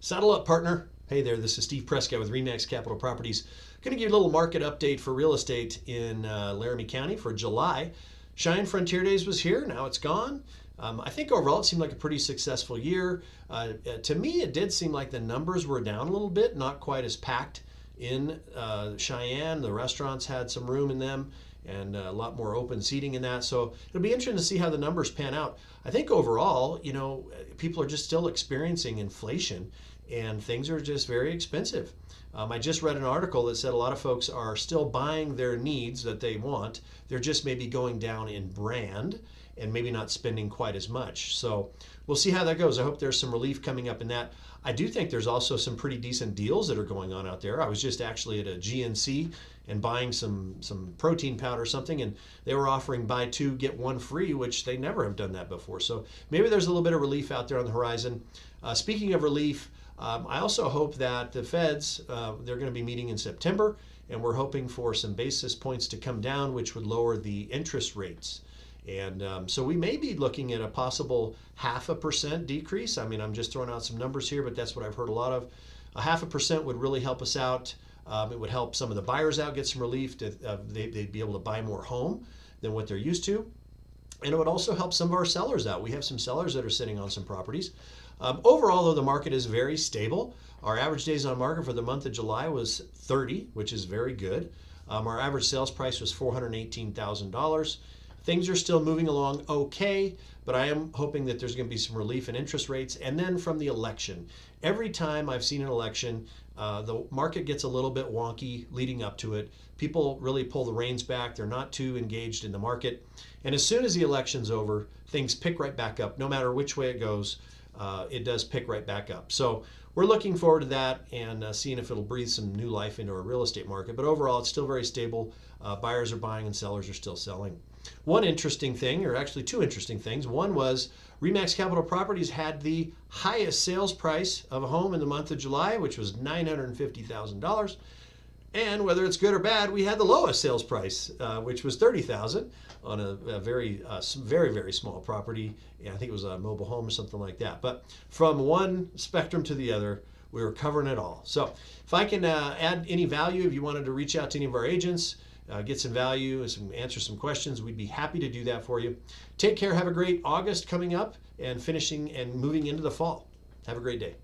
Saddle up, partner. Hey there, this is Steve Prescott with REMAX Capital Properties. Going to give you a little market update for real estate in Laramie County for July. Cheyenne Frontier Days was here, now it's gone. I think overall it seemed like a pretty successful year. To me, it did seem like the numbers were down a little bit, not quite as packed in Cheyenne. The restaurants had some room in them and a lot more open seating in that. So it'll be interesting to see how the numbers pan out. I think overall, people are just still experiencing inflation and things are just very expensive. I just read an article that said a lot of folks are still buying their needs that they want. They're just maybe going down in brand and maybe not spending quite as much. So we'll see how that goes. I hope there's some relief coming up in that. I do think there's also some pretty decent deals that are going on out there. I was just actually at a GNC and buying some protein powder or something, and they were offering buy two, get one free, which they never have done that before. So maybe there's a little bit of relief out there on the horizon. Speaking of relief, I also hope that the feds, they're going to be meeting in September, and we're hoping for some basis points to come down, which would lower the interest rates. And so we may be looking at a possible 0.5% decrease. I mean, I'm just throwing out some numbers here, but that's what I've heard a lot of. 0.5% would really help us out. It would help some of the buyers out get some relief. They'd be able to buy more home than what they're used to. And it would also help some of our sellers out. We have some sellers that are sitting on some properties. Overall, though, the market is very stable. Our average days on market for the month of July was 30, which is very good. Our average sales price was $418,000. Things are still moving along okay, but I am hoping that there's going to be some relief in interest rates. And then from the election, every time I've seen an election, the market gets a little bit wonky leading up to it. People really pull the reins back. They're not too engaged in the market. And as soon as the election's over, things pick right back up. No matter which way it goes, it does pick right back up. So we're looking forward to that and seeing if it'll breathe some new life into our real estate market. But overall, it's still very stable. Buyers are buying and sellers are still selling. One interesting thing, or actually two interesting things. One was REMAX Capital Properties had the highest sales price of a home in the month of July, which was $950,000. And whether it's good or bad, we had the lowest sales price, which was $30,000 on a very, very small property. Yeah, I think it was a mobile home or something like that. But from one spectrum to the other, we were covering it all. So if I can add any value, if you wanted to reach out to any of our agents, get some value and answer some questions, we'd be happy to do that for you. Take care. Have a great August coming up and finishing and moving into the fall. Have a great day.